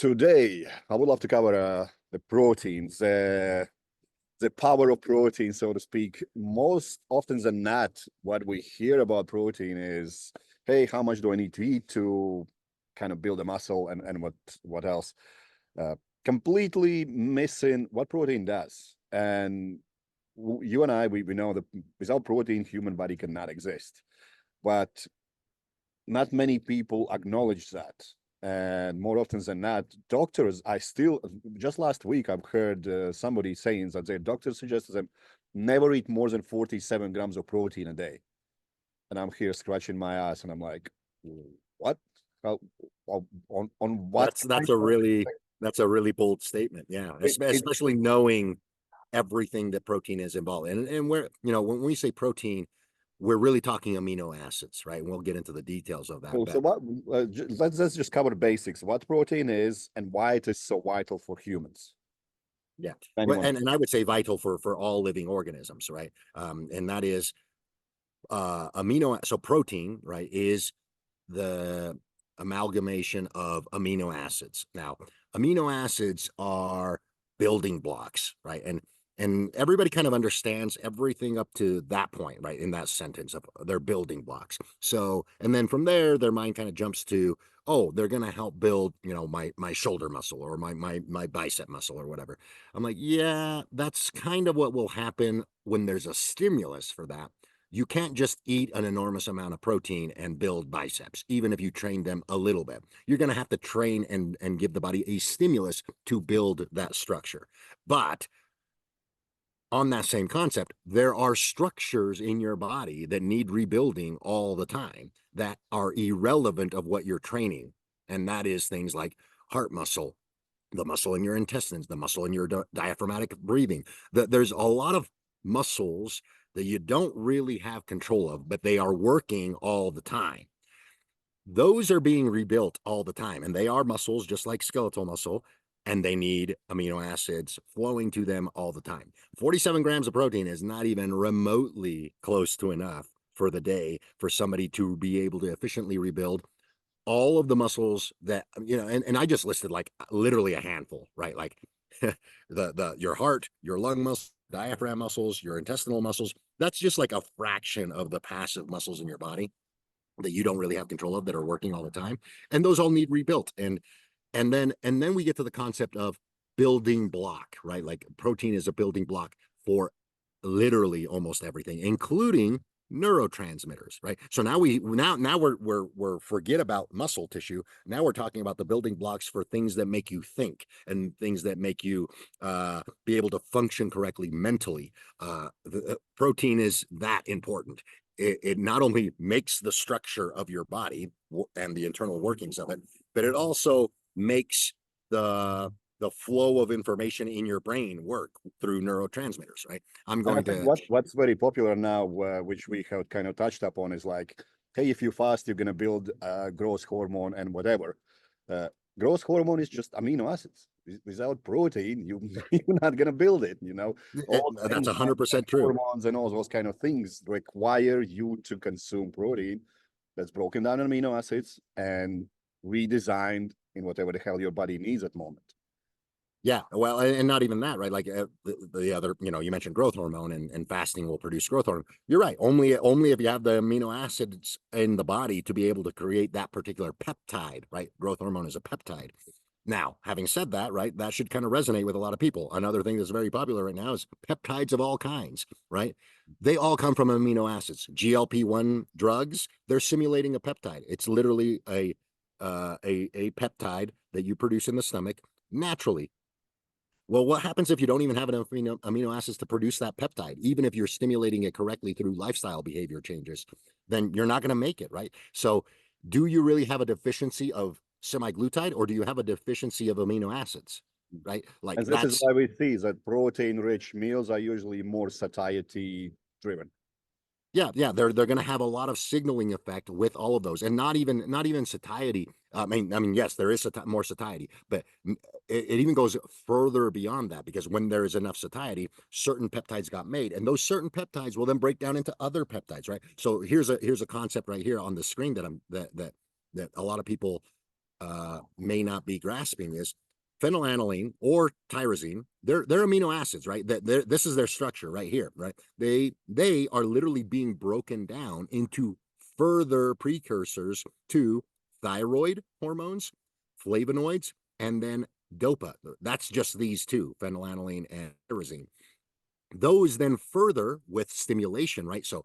Today, I would love to cover the proteins, the power of protein, so to speak. Most often than not, what we hear about protein is, hey, how much do I need to eat to kind of build a muscle and what else? Uh, Completely missing what protein does. And you and I, we know that without protein, human body cannot exist. But not many people acknowledge that. And more often than not, doctors, just last week, I've heard somebody saying that their doctor suggested them never eat more than 47 grams of protein a day. And I'm here scratching my ass and I'm like, what? How, on what? That's a really bold statement. Yeah. Especially knowing everything that protein is involved in. And when we say protein, we're really talking amino acids, right? And we'll get into the details of that. So what? Let's just cover the basics. What protein is and why it is so vital for humans. Yeah, and I would say vital for all living organisms, right? And that is So protein, right, is the amalgamation of amino acids. Now, amino acids are building blocks, right? And everybody kind of understands everything up to that point, right? In that sentence of their building blocks. So, and then from there, their mind kind of jumps to, oh, they're going to help build, my shoulder muscle or my bicep muscle or whatever. I'm like, yeah, that's kind of what will happen when there's a stimulus for that. You can't just eat an enormous amount of protein and build biceps, even if you train them a little bit. You're going to have to train and give the body a stimulus to build that structure. But on that same concept, there are structures in your body that need rebuilding all the time that are irrelevant of what you're training. And that is things like heart muscle, the muscle in your intestines, the muscle in your diaphragmatic breathing. There's a lot of muscles that you don't really have control of, but they are working all the time. Those are being rebuilt all the time, and they are muscles just like skeletal muscle, and they need amino acids flowing to them all the time. 47 grams of protein is not even remotely close to enough for the day for somebody to be able to efficiently rebuild all of the muscles that, and I just listed like literally a handful, right? Like your heart, your lung muscle, diaphragm muscles, your intestinal muscles. That's just like a fraction of the passive muscles in your body that you don't really have control of that are working all the time. And those all need rebuilt. And then we get to the concept of building block, right? Like protein is a building block for literally almost everything, including neurotransmitters, right? So now we're forget about muscle tissue. Now we're talking about the building blocks for things that make you think and things that make you be able to function correctly mentally. The protein is that important. It not only makes the structure of your body and the internal workings of it, but it also makes the flow of information in your brain work through neurotransmitters, right? What's very popular now, which we have kind of touched upon, is like, hey, if you fast, you're gonna build growth hormone and whatever. Growth hormone is just amino acids. Without protein, you're not gonna build it. That's 100% true. Hormones and all those kind of things require you to consume protein that's broken down in amino acids and redesigned in whatever the hell your body needs at the moment. Yeah, well, and not even that, right? Like the other, you mentioned growth hormone, and fasting will produce growth hormone. You're right. Only if you have the amino acids in the body to be able to create that particular peptide, right? Growth hormone is a peptide. Now, having said that, right, that should kind of resonate with a lot of people. Another thing that's very popular right now is peptides of all kinds, right? They all come from amino acids. GLP-1 drugs, they're simulating a peptide. It's literally a peptide that you produce in the stomach naturally. Well, what happens if you don't even have enough amino acids to produce that peptide? Even if you're stimulating it correctly through lifestyle behavior changes, then you're not going to make it, right? So do you really have a deficiency of semaglutide, or do you have a deficiency of amino acids, right? Like, and this is why we see that protein-rich meals are usually more satiety-driven. Yeah, they're going to have a lot of signaling effect with all of those, and not even satiety. I mean, yes, there is more satiety, but it even goes further beyond that, because when there is enough satiety, certain peptides got made, and those certain peptides will then break down into other peptides, right? So here's a concept right here on the screen that a lot of people may not be grasping is phenylalanine or tyrosine. They're amino acids, right? This is their structure right here, right? They are literally being broken down into further precursors to thyroid hormones, flavonoids, and then dopa. That's just these two, phenylalanine and tyrosine. Those then further with stimulation, right? So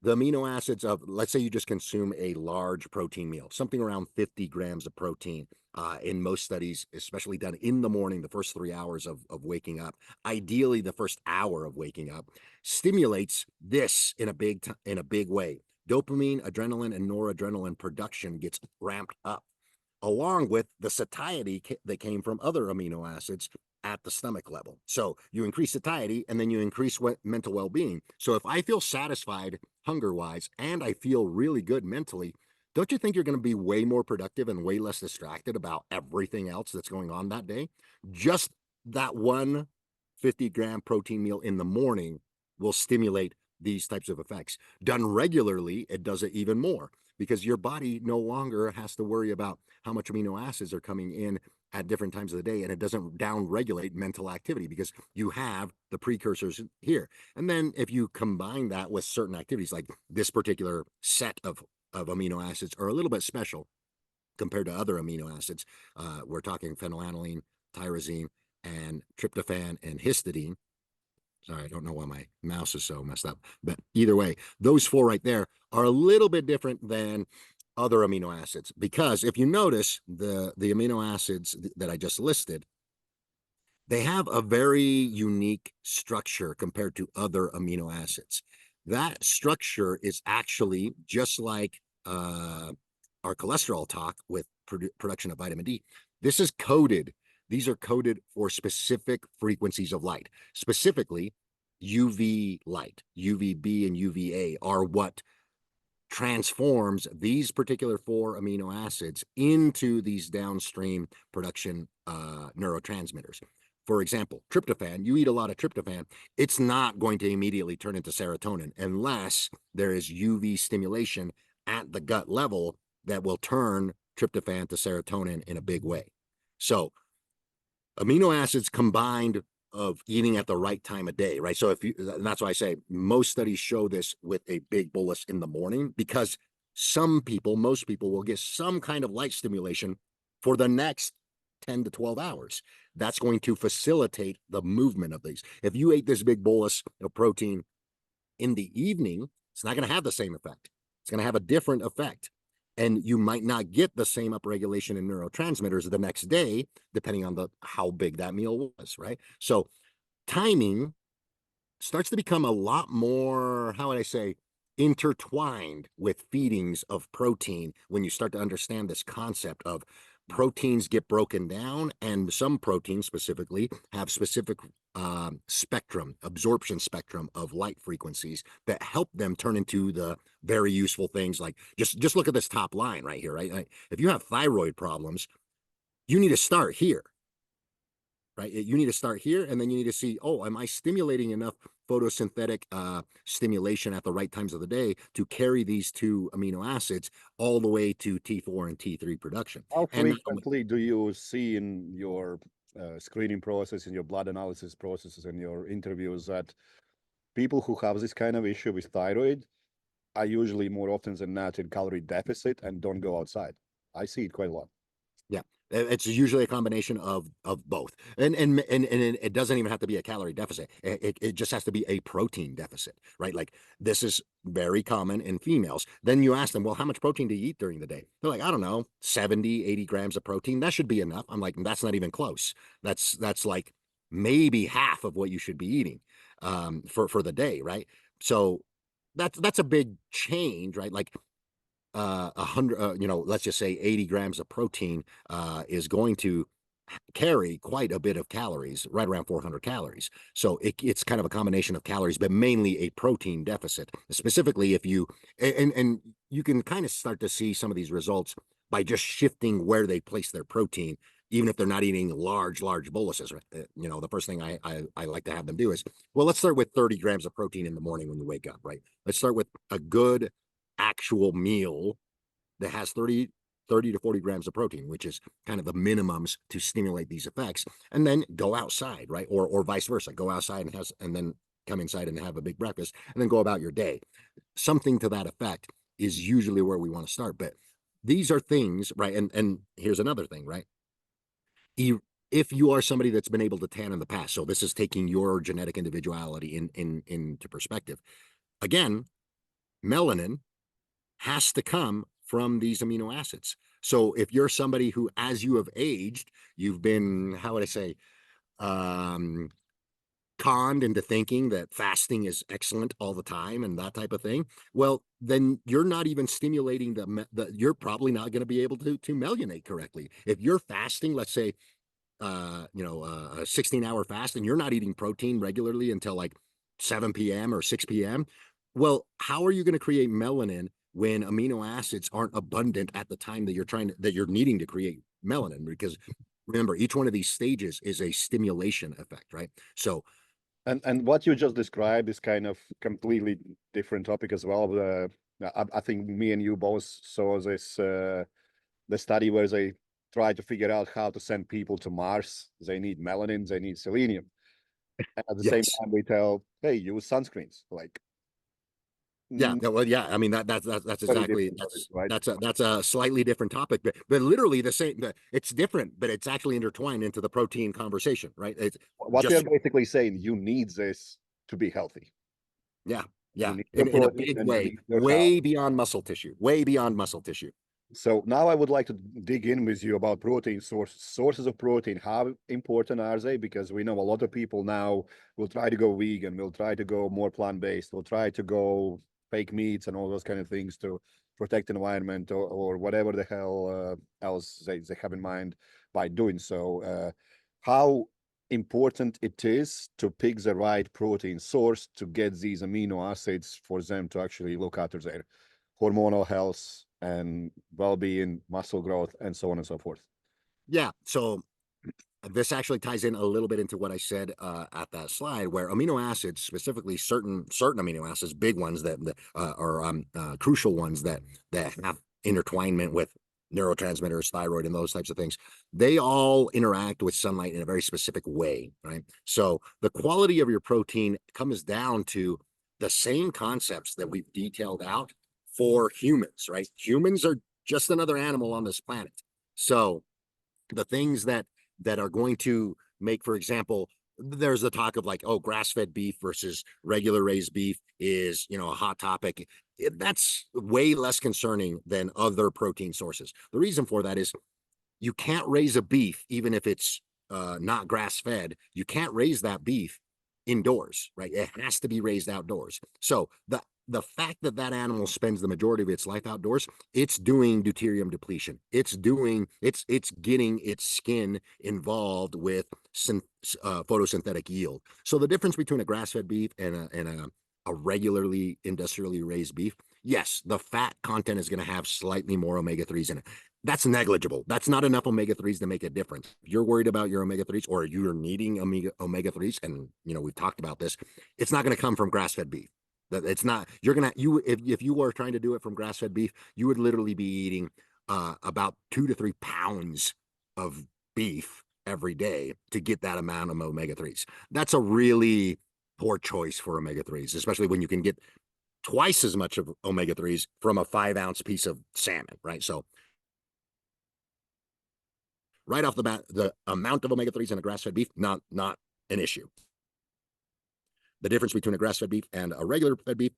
the amino acids of, let's say you just consume a large protein meal, something around 50 grams of protein. In most studies, especially done in the morning, the first 3 hours of waking up, ideally the first hour of waking up, stimulates this in a big way. Dopamine, adrenaline, and noradrenaline production gets ramped up, along with the satiety that came from other amino acids at the stomach level. So you increase satiety and then you increase mental well-being. So if I feel satisfied hunger-wise and I feel really good mentally, don't you think you're going to be way more productive and way less distracted about everything else that's going on that day? Just that one 50-gram protein meal in the morning will stimulate these types of effects. Done regularly, it does it even more, because your body no longer has to worry about how much amino acids are coming in at different times of the day, and it doesn't down-regulate mental activity because you have the precursors here. And then if you combine that with certain activities, like this particular set of amino acids are a little bit special compared to other amino acids. We're talking phenylalanine, tyrosine, and tryptophan and histidine. Sorry, I don't know why my mouse is so messed up. But either way, those four right there are a little bit different than other amino acids, because if you notice the amino acids that I just listed, they have a very unique structure compared to other amino acids. That structure is actually just like our cholesterol talk with production of vitamin D. This is coded. These are coded for specific frequencies of light. Specifically, UV light, UVB and UVA are what transforms these particular four amino acids into these downstream production neurotransmitters. For example, tryptophan, you eat a lot of tryptophan, it's not going to immediately turn into serotonin unless there is UV stimulation at the gut level that will turn tryptophan to serotonin in a big way. So amino acids combined of eating at the right time of day, right? So and that's why I say most studies show this with a big bolus in the morning, because most people will get some kind of light stimulation for the next 10 to 12 hours. That's going to facilitate the movement of these. If you ate this big bolus of protein in the evening, it's not going to have the same effect. It's going to have a different effect. And you might not get the same upregulation in neurotransmitters the next day, depending on how big that meal was, right? So timing starts to become a lot more, how would I say, intertwined with feedings of protein when you start to understand this concept of proteins get broken down, and some proteins specifically have specific absorption spectrum of light frequencies that help them turn into the very useful things. Like just look at this top line right here, right? If you have thyroid problems, you need to start here, right? You need to start here, and then you need to see, oh, am I stimulating enough photosynthetic stimulation at the right times of the day to carry these two amino acids all the way to T4 and T3 production. How frequently do you see in your screening process, in your blood analysis processes, and your interviews that people who have this kind of issue with thyroid are usually more often than not in calorie deficit and don't go outside? I see it quite a lot. Yeah. It's usually a combination of both, and it doesn't even have to be a calorie deficit. It just has to be a protein deficit, right? Like this is very common in females. Then you ask them, well, how much protein do you eat during the day? They're like, I don't know, 70, 80 grams of protein. That should be enough. I'm like, that's not even close. That's like maybe half of what you should be eating for the day, right? So that's a big change, right? Like 100, let's just say 80 grams of protein is going to carry quite a bit of calories, right around 400 calories. So it's kind of a combination of calories, but mainly a protein deficit. Specifically, if you, and you can kind of start to see some of these results by just shifting where they place their protein, even if they're not eating large boluses. The first thing I like to have them do is, well, let's start with 30 grams of protein in the morning when you wake up, right? Let's start with a good actual meal that has 30 30 to 40 grams of protein, which is kind of the minimums to stimulate these effects, and then go outside, right? Or vice versa, go outside and then come inside and have a big breakfast and then go about your day. Something to that effect is usually where we want to start. But these are things, right? And here's another thing, right? If you are somebody that's been able to tan in the past, so this is taking your genetic individuality into perspective. Again, melanin has to come from these amino acids. So if you're somebody who, as you have aged, you've been, how would I say, conned into thinking that fasting is excellent all the time and that type of thing, well, then you're not even stimulating you're probably not going to be able to melanate correctly. If you're fasting, let's say, a 16-hour fast, and you're not eating protein regularly until like 7 p.m. or 6 p.m., well, how are you going to create melanin when amino acids aren't abundant at the time that you're needing to create melanin? Because remember, each one of these stages is a stimulation effect, right? So, and what you just described is kind of completely different topic as well. I think me and you both saw this the study where they try to figure out how to send people to Mars. They need melanin, they need selenium. And at the same yes. time, we tell, hey, use sunscreens. Like, Yeah, well, yeah. I mean that's exactly right? that's a slightly different topic, but literally the same. It's different, but it's actually intertwined into the protein conversation, right? It's What just they're basically saying, you need this to be healthy. yeah, You yeah, need your in a protein big and you way, need your carbs. way beyond muscle tissue, way beyond muscle tissue. So now I would like to dig in with you about protein sources of protein. How important are they? Because we know a lot of people now will try to go vegan, will try to go more plant-based, will try to go fake meats and all those kind of things to protect the environment or whatever the hell else they have in mind by doing so. How important it is to pick the right protein source to get these amino acids for them to actually look after their hormonal health and well-being, muscle growth, and so on and so forth. Yeah, so this actually ties in a little bit into what I said at that slide, where amino acids, specifically certain amino acids, big ones that are crucial ones that have intertwinement with neurotransmitters, thyroid, and those types of things, they all interact with sunlight in a very specific way, right? So the quality of your protein comes down to the same concepts that we've detailed out for humans, right? Humans are just another animal on this planet. So the things that are going to make, for example, there's the talk of like, oh, grass-fed beef versus regular raised beef is, a hot topic. That's way less concerning than other protein sources. The reason for that is you can't raise a beef, even if it's not grass-fed. You can't raise that beef indoors, right? It has to be raised outdoors. So the fact that that animal spends the majority of its life outdoors, it's doing deuterium depletion. It's getting its skin involved with photosynthetic yield. So the difference between a grass-fed beef and a regularly industrially raised beef, yes, the fat content is going to have slightly more omega-3s in it. That's negligible. That's not enough omega-3s to make a difference. If you're worried about your omega-3s or you're needing omega-3s, and we've talked about this, it's not going to come from grass-fed beef. It's not. If you were trying to do it from grass-fed beef, you would literally be eating about 2 to 3 pounds of beef every day to get that amount of omega-3s. That's a really poor choice for omega-3s, especially when you can get twice as much of omega-3s from a 5-ounce piece of salmon, right? So right off the bat, the amount of omega-3s in a grass-fed beef, not an issue. The difference between a grass-fed beef and a regular fed beef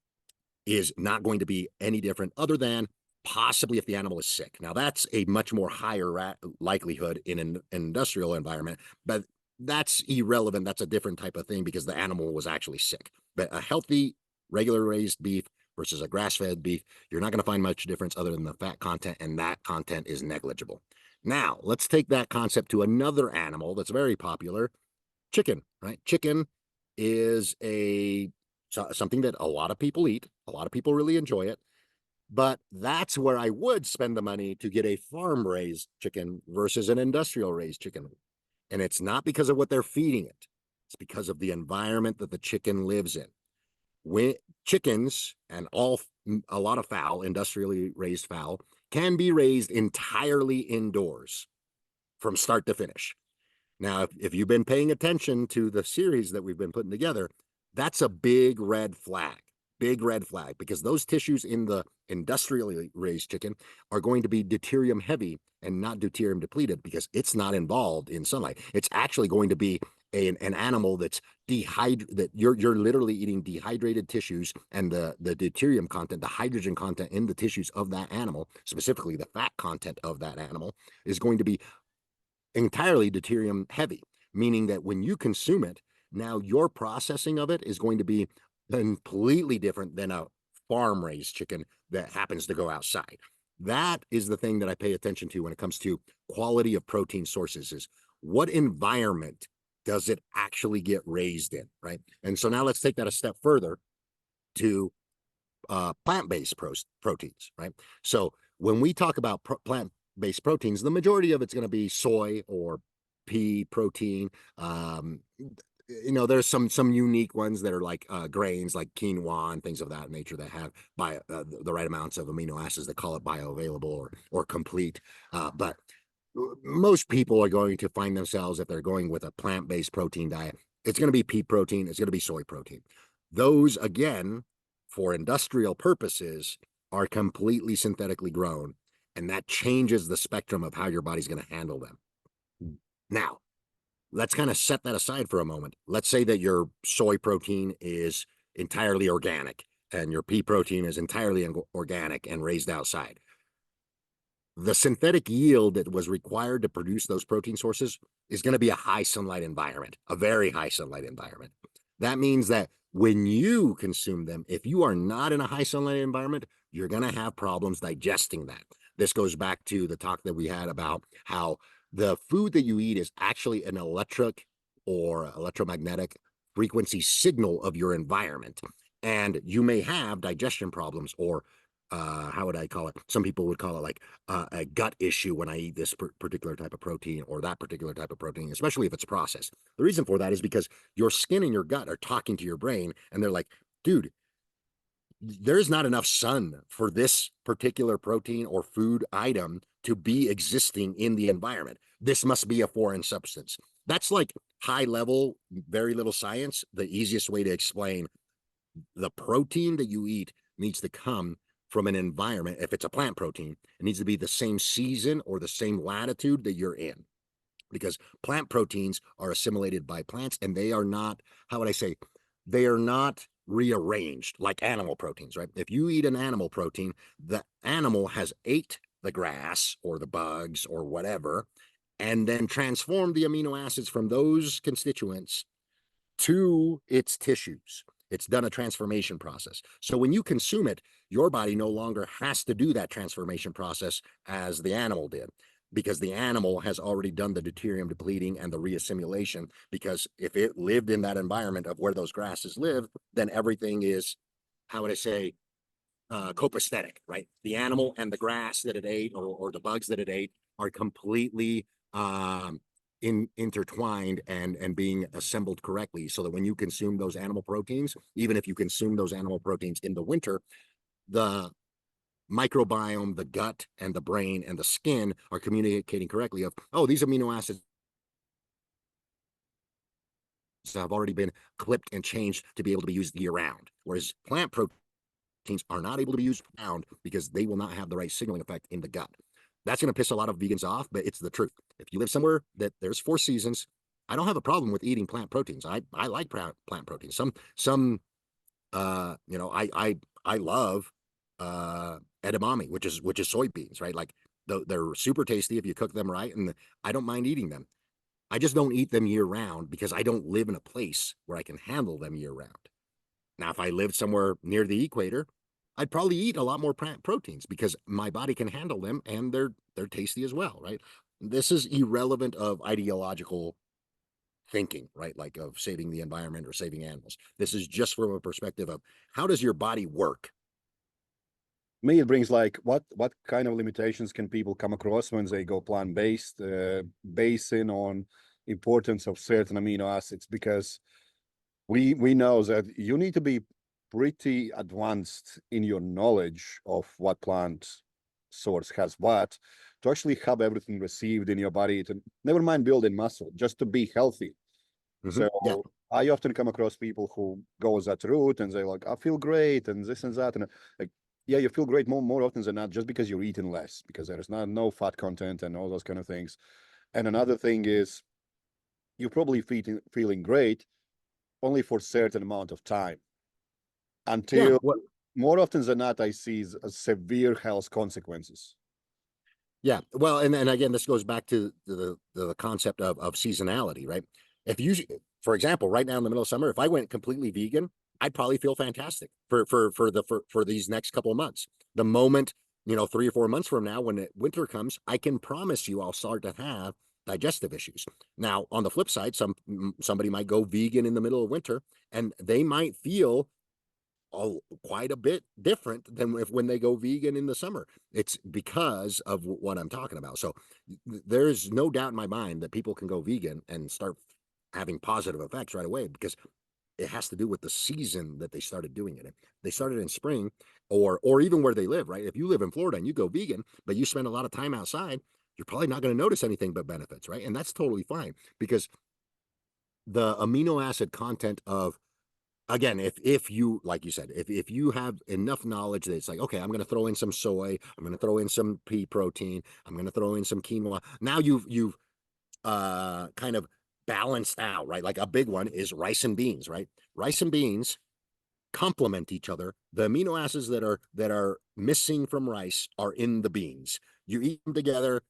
is not going to be any different, other than possibly if the animal is sick. Now, that's a much more higher likelihood in an industrial environment, but that's irrelevant. That's a different type of thing because the animal was actually sick. But a healthy, regular raised beef versus a grass-fed beef, you're not going to find much difference other than the fat content, and that content is negligible. Now, let's take that concept to another animal that's very popular, chicken, right? Chicken is something that a lot of people eat. A lot of people really enjoy it. But that's where I would spend the money to get a farm-raised chicken versus an industrial-raised chicken. And it's not because of what they're feeding it. It's because of the environment that the chicken lives in. When chickens and a lot of fowl, industrially raised fowl, can be raised entirely indoors from start to finish. Now, if you've been paying attention to the series that we've been putting together, that's a big red flag, because those tissues in the industrially raised chicken are going to be deuterium heavy and not deuterium depleted because it's not involved in sunlight. It's actually going to be an animal that's dehydrated, that you're literally eating dehydrated tissues, and the deuterium content, the hydrogen content in the tissues of that animal, specifically the fat content of that animal, is going to be entirely deuterium heavy, meaning that when you consume it, now your processing of it is going to be completely different than a farm raised chicken that happens to go outside. That is the thing that I pay attention to when it comes to quality of protein sources, is what environment does it actually get raised in, right? And so now let's take that a step further to plant-based proteins, right? So when we talk about plant-based proteins, the majority of it's going to be soy or pea protein. There's some unique ones that are like grains, like quinoa and things of that nature, that have the right amounts of amino acids that call it bioavailable or complete. But most people are going to find themselves, if they're going with a plant-based protein diet, it's going to be pea protein, it's going to be soy protein. Those, again, for industrial purposes, are completely synthetically grown, and that changes the spectrum of how your body's going to handle them. Now, let's kind of set that aside for a moment. Let's say that your soy protein is entirely organic and your pea protein is entirely organic and raised outside. The synthetic yield that was required to produce those protein sources is going to be a high sunlight environment, a very high sunlight environment. That means that when you consume them, if you are not in a high sunlight environment, you're going to have problems digesting that. This goes back to the talk that we had about how the food that you eat is actually an electric or electromagnetic frequency signal of your environment. And you may have digestion problems, or how would I call it? Some people would call it like a gut issue when I eat this particular type of protein or that particular type of protein, especially if it's processed. The reason for that is because your skin and your gut are talking to your brain, and they're like, dude, there's not enough sun for this particular protein or food item to be existing in the environment. This must be a foreign substance. That's like high level, very little science. The easiest way to explain the protein that you eat needs to come from an environment. If it's a plant protein, it needs to be the same season or the same latitude that you're in, because plant proteins are assimilated by plants, and they are not, how would I say, they are not rearranged like animal proteins, right? If you eat an animal protein, the animal has ate the grass or the bugs or whatever, and then transformed the amino acids from those constituents to its tissues. It's done a transformation process. So when you consume it, your body no longer has to do that transformation process as the animal did, because the animal has already done the deuterium depleting and the reassimilation. Because if it lived in that environment of where those grasses live, then everything is, how would I say, copacetic, right? The animal and the grass that it ate, or the bugs that it ate, are completely intertwined and being assembled correctly, so that when you consume those animal proteins, even if you consume those animal proteins in the winter, the microbiome, the gut and the brain and the skin are communicating correctly of, oh, these amino acids have already been clipped and changed to be able to be used year round. Whereas plant proteins are not able to be used round because they will not have the right signaling effect in the gut. That's going to piss a lot of vegans off, but it's the truth. If you live somewhere that there's 4 seasons, I don't have a problem with eating plant proteins. I like plant proteins. Some I love edamame, which is soybeans, right? Like they're super tasty if you cook them right, and I don't mind eating them. I just don't eat them year round because I don't live in a place where I can handle them year round. Now, if I lived somewhere near the equator, I'd probably eat a lot more plant proteins because my body can handle them, and they're tasty as well, right? This is irrelevant of ideological thinking, right? Like of saving the environment or saving animals. This is just from a perspective of, how does your body work? Me, it brings like, what kind of limitations can people come across when they go plant-based, basing on importance of certain amino acids? Because we know that you need to be pretty advanced in your knowledge of what plant source has what, to actually have everything received in your body, to never mind building muscle, just to be healthy. So Yeah. I often come across people who goes that route and they're like, I feel great and this and that. And like, yeah, you feel great more often than not just because you're eating less, because there is no fat content and all those kind of things. And another thing is you're probably feeling great only for a certain amount of time until more often than not, I see severe health consequences. Yeah. Well, and again, this goes back to the concept of seasonality, right? If you, for example, right now in the middle of summer, if I went completely vegan, I'd probably feel fantastic for these next couple of months. The moment, 3 or 4 months from now, when winter comes, I can promise you I'll start to have digestive issues. Now, on the flip side, somebody might go vegan in the middle of winter and they might feel quite a bit different than when they go vegan in the summer. It's because of what I'm talking about. So there's no doubt in my mind that people can go vegan and start having positive effects right away, because it has to do with the season that they started doing it in. They started in spring, or even where they live, right? If you live in Florida and you go vegan, but you spend a lot of time outside, you're probably not going to notice anything but benefits, right? And that's totally fine, because the amino acid content of, again, if you, like you said, if you have enough knowledge that it's like, okay, I'm going to throw in some soy, I'm going to throw in some pea protein, I'm going to throw in some quinoa. Now you've kind of balanced out, right? Like a big one is rice and beans, right? Rice and beans complement each other. The amino acids that are missing from rice are in the beans. You eat them together,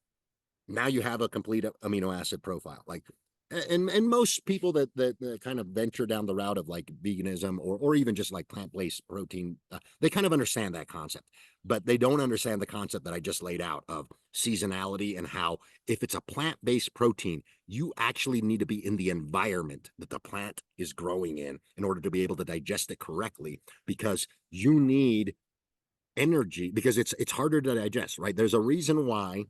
now you have a complete amino acid profile. Like, and most people that kind of venture down the route of like veganism or even just like plant-based protein, they kind of understand that concept, but they don't understand the concept that I just laid out of seasonality, and how if it's a plant-based protein, you actually need to be in the environment that the plant is growing in order to be able to digest it correctly, because you need energy, because it's harder to digest, right? There's a reason why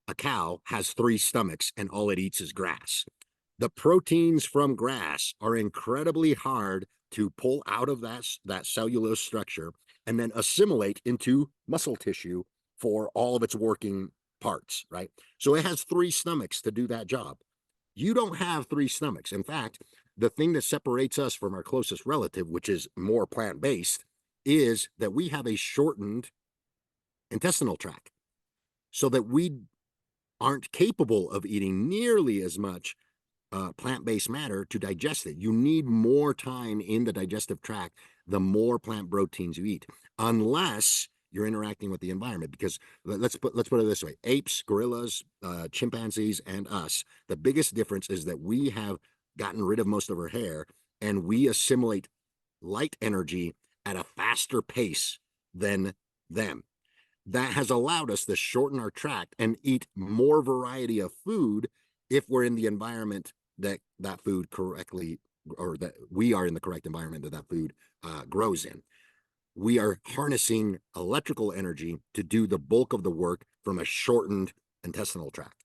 a cow has 3 stomachs and all it eats is grass. The proteins from grass are incredibly hard to pull out of that cellulose structure and then assimilate into muscle tissue for all of its working parts, right? So it has 3 stomachs to do that job. You don't have 3 stomachs. In fact, the thing that separates us from our closest relative, which is more plant-based, is that we have a shortened intestinal tract, so that we aren't capable of eating nearly as much plant-based matter to digest it. You need more time in the digestive tract the more plant proteins you eat, unless you're interacting with the environment. Because let's put it this way: apes, gorillas, chimpanzees, and us, the biggest difference is that we have gotten rid of most of our hair, and we assimilate light energy at a faster pace than them. That has allowed us to shorten our tract and eat more variety of food if we're in the environment that food correctly, or that we are in the correct environment that food grows in. We are harnessing electrical energy to do the bulk of the work from a shortened intestinal tract,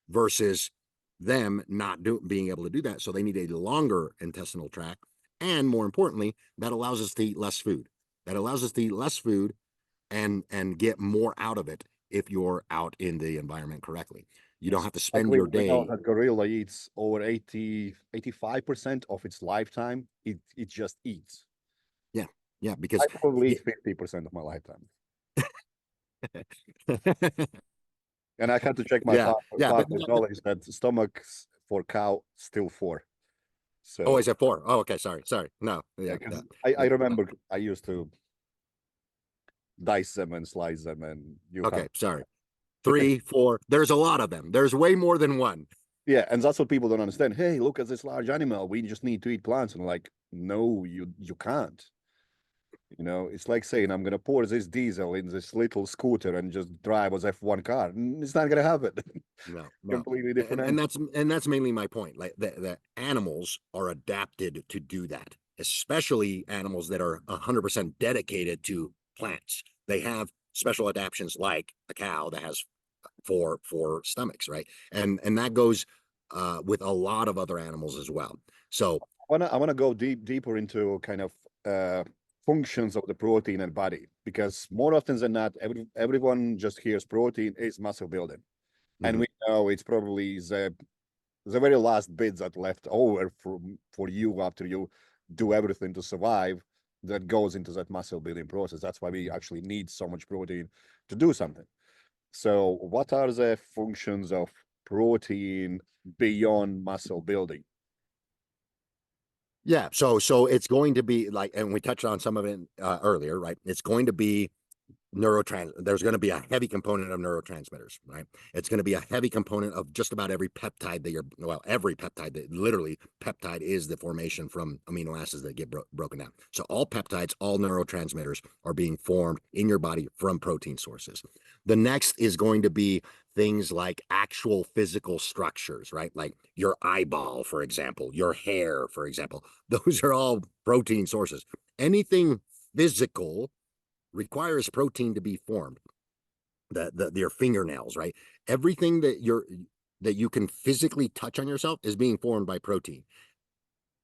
versus them not being able to do that. So they need a longer intestinal tract. And more importantly, that allows us to eat less food. That allows us to eat less food and get more out of it if you're out in the environment correctly. You don't have to spend your day. We know that gorilla eats over 85% of its lifetime. It just eats. Yeah, because I probably eat 50% of my lifetime. And I had to check my partner's knowledge that stomachs for cow still 4. So oh, is it 4? Oh, okay, sorry. No, I remember I used to dice them and slice them, and sorry. 3, 4. There's a lot of them. There's way more than one. Yeah, and that's what people don't understand. Hey, look at this large animal. We just need to eat plants. And like, no, you can't. It's like saying I'm gonna pour this diesel in this little scooter and just drive as F1 car. It's not gonna happen. No. Completely different. And that's mainly my point. Like the animals are adapted to do that, especially animals that are 100% dedicated to plants. They have special adaptations, like a cow that has four stomachs, right? And that goes with a lot of other animals as well. So I wanna go deeper into kind of functions of the protein and body, because more often than not, everyone just hears protein is muscle building. And we know it's probably the very last bit that left over for you after you do everything to survive, that goes into that muscle building process. That's why we actually need so much protein to do something. So what are the functions of protein beyond muscle building? Yeah, so it's going to be like, and we touched on some of it earlier, right? It's going to be there's going to be a heavy component of neurotransmitters, right? It's going to be a heavy component of just about every peptide every peptide, that literally peptide is the formation from amino acids that get broken down. So all peptides, all neurotransmitters are being formed in your body from protein sources. The next is going to be things like actual physical structures, right? Like your eyeball, for example, your hair, for example. Those are all protein sources. Anything physical requires protein to be formed. Your fingernails, right? Everything that you can physically touch on yourself is being formed by protein.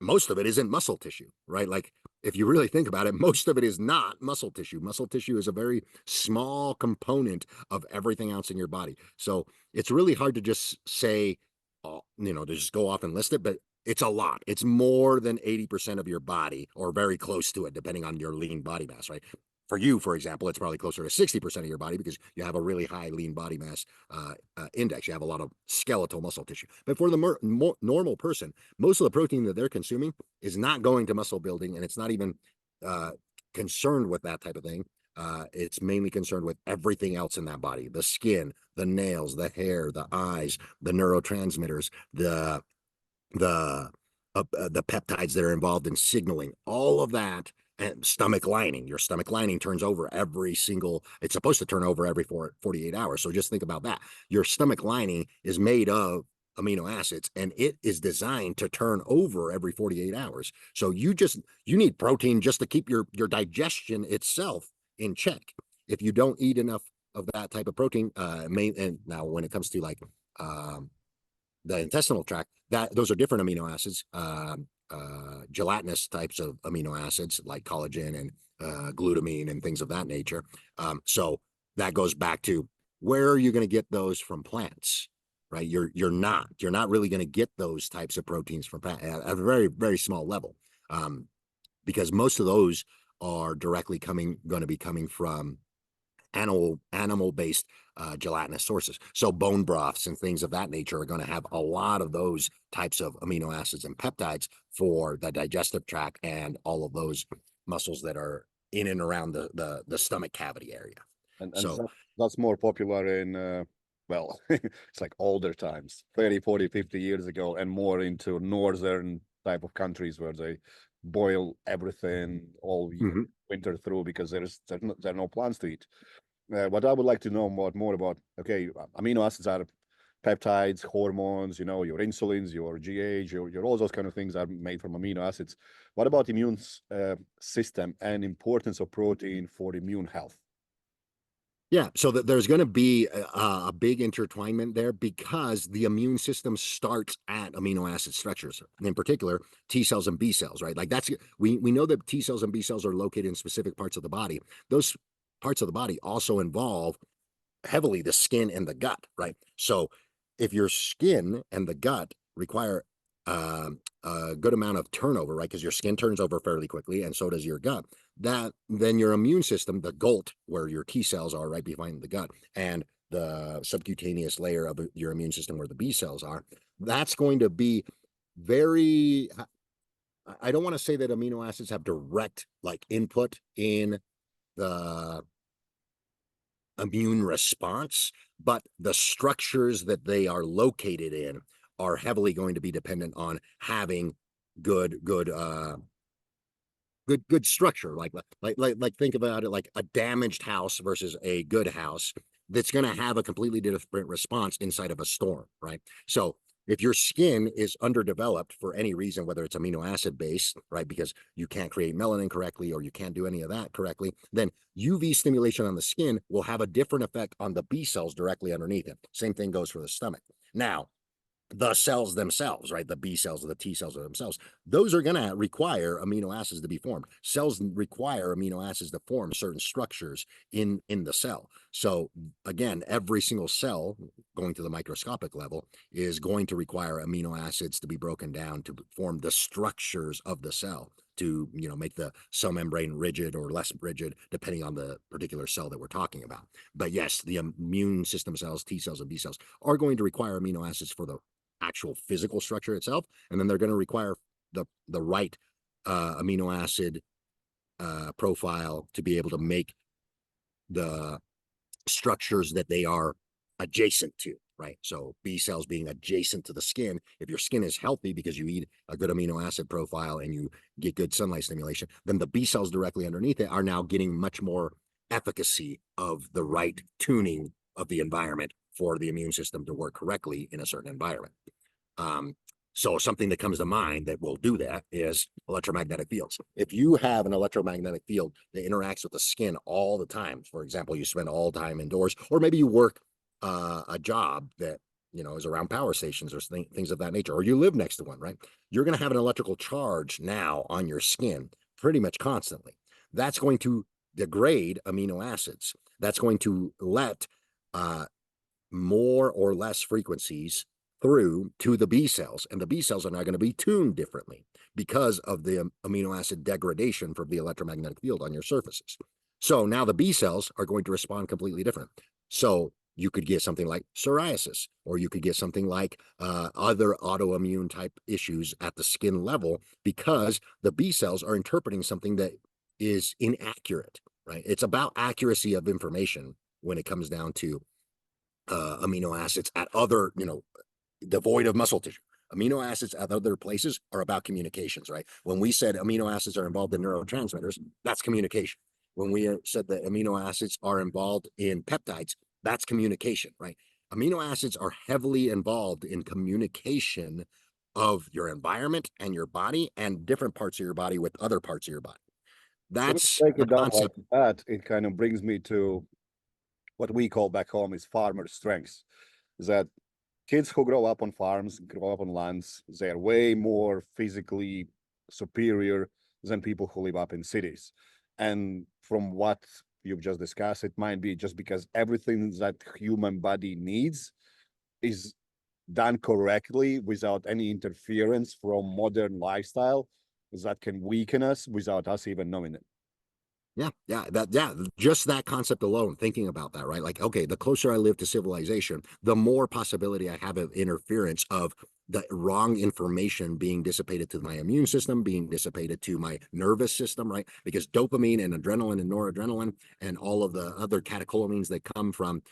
Most of it isn't muscle tissue, right? Like if you really think about it, most of it is not muscle tissue. Muscle tissue is a very small component of everything else in your body. So it's really hard to just say, to just go off and list it, but it's a lot. It's more than 80% of your body, or very close to it, depending on your lean body mass, right? For you, for example, it's probably closer to 60% of your body because you have a really high lean body mass index. You have a lot of skeletal muscle tissue. But for the normal person, most of the protein that they're consuming is not going to muscle building, and it's not even concerned with that type of thing. It's mainly concerned with everything else in that body: the skin, the nails, the hair, the eyes, the neurotransmitters, the peptides that are involved in signaling, all of that. And stomach lining, your stomach lining turns over it's supposed to turn over every 48 hours. So just think about that. Your stomach lining is made of amino acids, and it is designed to turn over every 48 hours. So you need protein just to keep your digestion itself in check. If you don't eat enough of that type of protein, and now when it comes to like the intestinal tract, those are different amino acids, gelatinous types of amino acids like collagen and glutamine and things of that nature. So that goes back to, where are you going to get those from plants, right? You're not really going to get those types of proteins from plants at a very, very small level, because most of those are directly going to be coming from animal-based gelatinous sources. So bone broths and things of that nature are going to have a lot of those types of amino acids and peptides for the digestive tract and all of those muscles that are in and around the stomach cavity area. And so that's more popular in well, it's like older times, 30, 40, 50 years ago, and more into northern type of countries where they boil everything all winter through, because there are no plants to eat. What I would like to know more about, okay, amino acids are peptides, hormones, your insulins, your GH, your all those kind of things are made from amino acids. What about immune system and importance of protein for immune health? Yeah, so there's going to be a big intertwinement there, because the immune system starts at amino acid structures, and in particular T cells and B cells, right? Like we know that T cells and B cells are located in specific parts of the body. Those parts of the body also involve heavily the skin and the gut, right? So if your skin and the gut require a good amount of turnover, right? Because your skin turns over fairly quickly, and so does your gut. Then your immune system, the GOLT, where your T cells are right behind the gut, and the subcutaneous layer of your immune system where the B cells are, that's going to be very. I don't want to say that amino acids have direct input in the immune response, but the structures that they are located in are heavily going to be dependent on having good structure. Like think about it like a damaged house versus a good house that's going to have a completely different response inside of a storm, right? So if your skin is underdeveloped for any reason, whether it's amino acid based, right, because you can't create melanin correctly or you can't do any of that correctly, then UV stimulation on the skin will have a different effect on the B cells directly underneath it. Same thing goes for the stomach. Now, the cells themselves, right? The B cells or the T cells themselves, those are going to require amino acids to be formed. Cells require amino acids to form certain structures in the cell. So again, every single cell going to the microscopic level is going to require amino acids to be broken down to form the structures of the cell, to make the cell membrane rigid or less rigid depending on the particular cell that we're talking about. But yes, the immune system cells, T cells and B cells, are going to require amino acids for the actual physical structure itself, and then they're going to require the right amino acid profile to be able to make the structures that they are adjacent to, right? So B cells being adjacent to the skin. If your skin is healthy because you eat a good amino acid profile and you get good sunlight stimulation, then the B cells directly underneath it are now getting much more efficacy of the right tuning of the environment for the immune system to work correctly in a certain environment. So something that comes to mind that will do that is electromagnetic fields. If you have an electromagnetic field that interacts with the skin all the time, for example, you spend all time indoors, or maybe you work a job that is around power stations or things of that nature, or you live next to one, right? You're going to have an electrical charge now on your skin pretty much constantly. That's going to degrade amino acids. That's going to let more or less frequencies through to the B cells, and the B cells are now going to be tuned differently because of the amino acid degradation from the electromagnetic field on your surfaces. So now the B cells are going to respond completely different. So you could get something like psoriasis, or you could get something like other autoimmune type issues at the skin level because the B cells are interpreting something that is inaccurate, right? It's about accuracy of information when it comes down to amino acids at other, devoid of muscle tissue. Amino acids at other places are about communications, right? When we said amino acids are involved in neurotransmitters, that's communication. When we said that amino acids are involved in peptides, that's communication, right? Amino acids are heavily involved in communication of your environment and your body and different parts of your body with other parts of your body. That's break the it down like concept. that. It kind of brings me to what we call back home is farmer strengths. Is that kids who grow up on farms, grow up on lands, they're way more physically superior than people who live up in cities. And from what you've just discussed, it might be just because everything that human body needs is done correctly without any interference from modern lifestyle that can weaken us without us even knowing it. Just that concept alone, thinking about that, right? Like, okay, the closer I live to civilization, the more possibility I have of interference of the wrong information being dissipated to my immune system, being dissipated to my nervous system, right? Because dopamine and adrenaline and noradrenaline and all of the other catecholamines that come from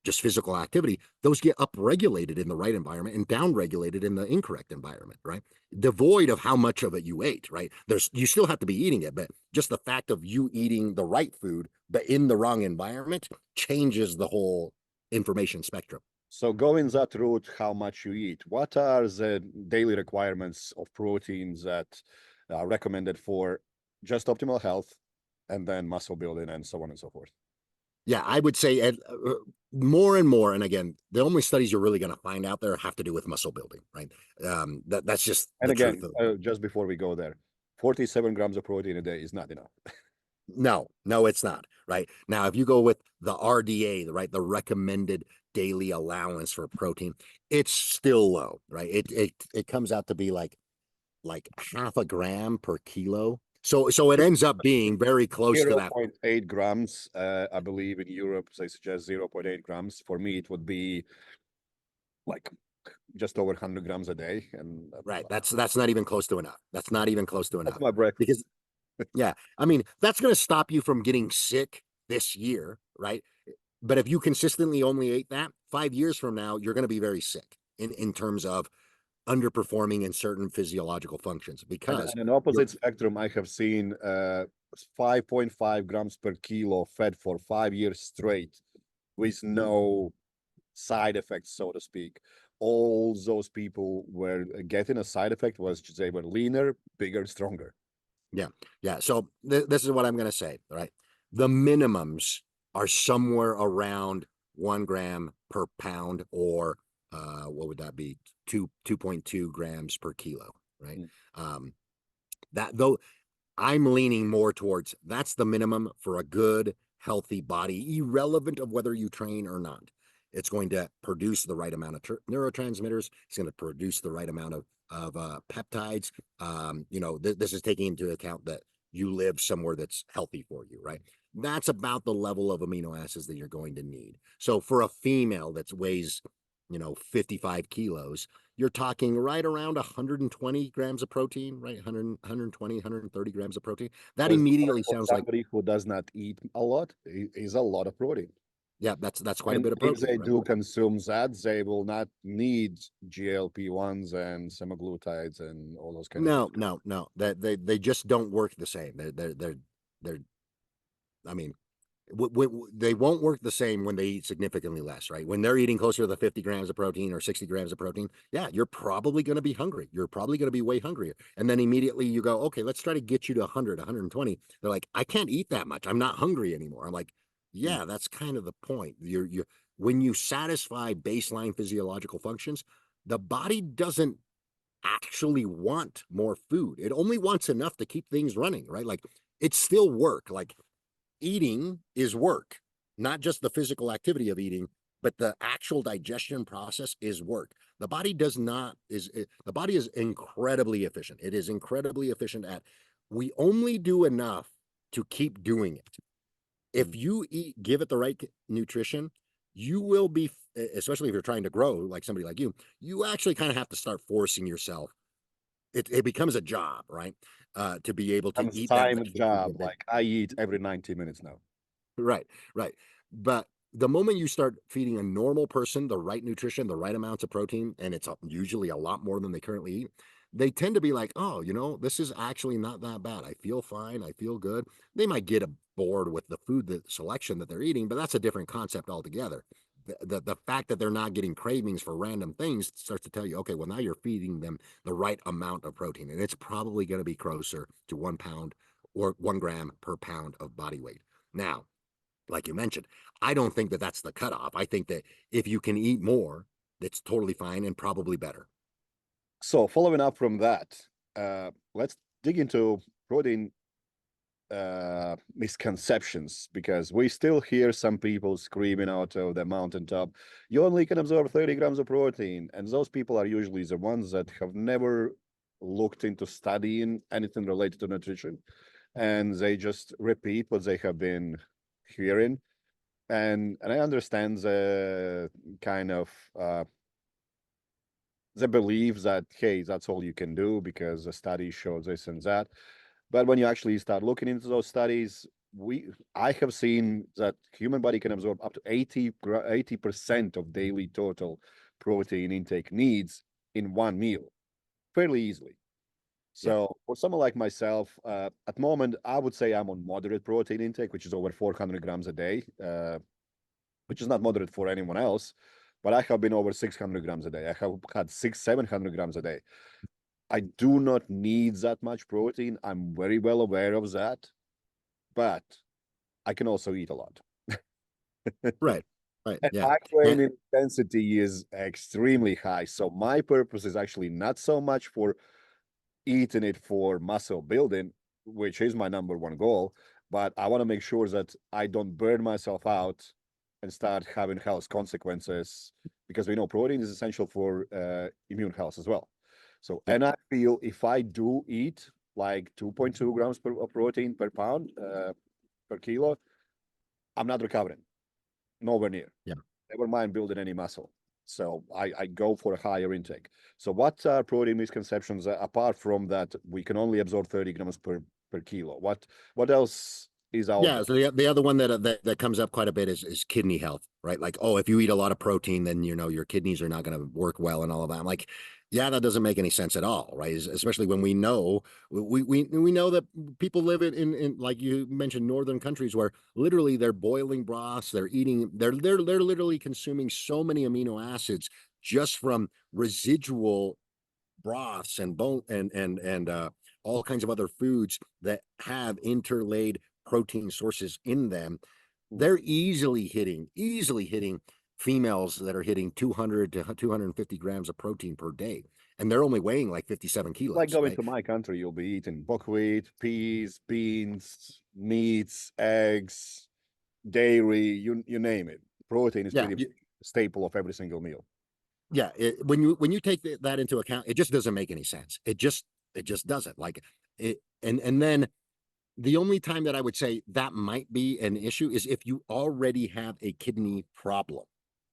just physical activity, those get upregulated in the right environment and downregulated in the incorrect environment, right? Devoid of how much of it you ate, right? You still have to be eating it, but just the fact of you eating the right food, but in the wrong environment, changes the whole information spectrum. So going that route, how much you eat, what are the daily requirements of proteins that are recommended for just optimal health and then muscle building and so on and so forth? Yeah, I would say more and more, and again, the only studies you're really going to find out there have to do with muscle building, right? That's just And the again, truth. just before we go there, 47 grams of protein a day is not enough. No, it's not, right? Now, if you go with the RDA, right, the recommended daily allowance for protein, it's still low, right? It comes out to be like half a gram per kilo. So it ends up being very close to that. 0.8 grams. I believe in Europe, they suggest 0.8 grams. For me, it would be like just over 100 grams a day. And Right. That's not even close to enough. That's not even close to enough. that's my breakfast. Because yeah, I mean, that's going to stop you from getting sick this year, right? But if you consistently only ate that, 5 years from now, you're going to be very sick in terms of underperforming in certain physiological functions because and an opposite spectrum, I have seen 5.5 grams per kilo fed for 5 years straight with no side effects, so to speak. All those people were getting a side effect was they were leaner, bigger, stronger. Yeah. So this is what I'm going to say, right? The minimums are somewhere around 1 gram per pound or what would that be? 2.2 grams per kilo, right? That though I'm leaning more towards that's the minimum for a good, healthy body, irrelevant of whether you train or not. It's going to produce the right amount of neurotransmitters. It's going to produce the right amount of peptides. This is taking into account that you live somewhere that's healthy for you, right? That's about the level of amino acids that you're going to need. So for a female that weighs, 55 kilos, you're talking right around 120 grams of protein, right? 120, 130 grams of protein. That immediately sounds like somebody who does not eat a lot is a lot of protein. Yeah, that's quite a bit of protein. If they do consume that, they will not need GLP-1s and semaglutides and all those kind of things. No. That they just don't work the same. They're I mean, they won't work the same when they eat significantly less, right? When they're eating closer to the 50 grams of protein or 60 grams of protein, yeah, you're probably going to be hungry. You're probably going to be way hungrier. And then immediately you go, okay, let's try to get you to 100, 120. They're like, I can't eat that much. I'm not hungry anymore. I'm like, yeah, that's kind of the point. You're when you satisfy baseline physiological functions, the body doesn't actually want more food. It only wants enough to keep things running, right? Like it's still work. Like eating is work, not just the physical activity of eating, but the actual digestion process is work. The body the body is incredibly efficient. It is incredibly efficient at, we only do enough to keep doing it. If you give it the right nutrition, you will be, especially if you're trying to grow like somebody like you actually kind of have to start forcing yourself. It becomes a job, right? To be able to eat that much job. Like I eat every 90 minutes now. Right. But the moment you start feeding a normal person the right nutrition, the right amounts of protein, and it's usually a lot more than they currently eat, they tend to be like, oh, this is actually not that bad. I feel fine. I feel good. They might get bored with the food selection that they're eating, but that's a different concept altogether. The fact that they're not getting cravings for random things starts to tell you, okay, well, now you're feeding them the right amount of protein, and it's probably going to be closer to 1 pound or 1 gram per pound of body weight. Now, like you mentioned, I don't think that that's the cutoff. I think that if you can eat more, that's totally fine and probably better. So following up from that, let's dig into protein misconceptions, because we still hear some people screaming out of the mountaintop, you only can absorb 30 grams of protein. And those people are usually the ones that have never looked into studying anything related to nutrition. And they just repeat what they have been hearing. And I understand the kind of the belief that, hey, that's all you can do because the study shows this and that. But when you actually start looking into those studies, I have seen that human body can absorb up to 80% of daily total protein intake needs in one meal fairly easily. So for someone like myself, at the moment, I would say I'm on moderate protein intake, which is over 400 grams a day, which is not moderate for anyone else, but I have been over 600 grams a day. I have had 700 grams a day. I do not need that much protein. I'm very well aware of that, but I can also eat a lot. Right. And my training intensity is extremely high. So my purpose is actually not so much for eating it for muscle building, which is my number one goal, but I want to make sure that I don't burn myself out and start having health consequences, because we know protein is essential for immune health as well. So, and I feel if I do eat like 2.2 grams of protein per pound, per kilo, I'm not recovering, nowhere near. Yeah. Never mind building any muscle. So I go for a higher intake. So what are protein misconceptions apart from that we can only absorb 30 grams per kilo? What else is out there? So the other one that comes up quite a bit is kidney health, right? Like, oh, if you eat a lot of protein, then your kidneys are not going to work well and all of that. I'm like, yeah, that doesn't make any sense at all, right? Especially when we know that people live in like you mentioned, northern countries where literally they're boiling broths, they're literally consuming so many amino acids just from residual broths and bone and all kinds of other foods that have interlaid protein sources in them. They're easily hitting females that are hitting 200 to 250 grams of protein per day, and they're only weighing like 57 kilos. Like going right? to my country, you'll be eating buckwheat, peas, beans, meats, eggs, dairy, you name it. Protein is pretty staple of every single meal. Yeah, when you take that into account, it just doesn't make any sense. It just doesn't. Like it, and then the only time that I would say that might be an issue is if you already have a kidney problem.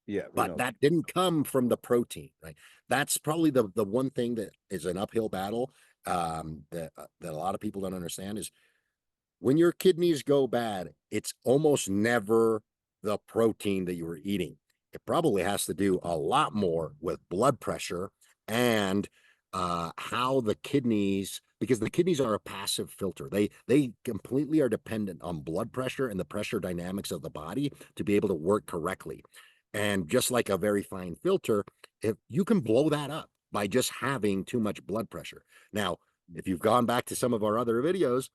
Yeah, but that didn't come from the protein, right? That's probably the one thing that is an uphill battle, that a lot of people don't understand is when your kidneys go bad, it's almost never the protein that you were eating. It probably has to do a lot more with blood pressure and how the kidneys, because the kidneys are a passive filter. They completely are dependent on blood pressure and the pressure dynamics of the body to be able to work correctly. And just like a very fine filter, if you can blow that up by just having too much blood pressure. Now, if you've gone back to some of our other videos,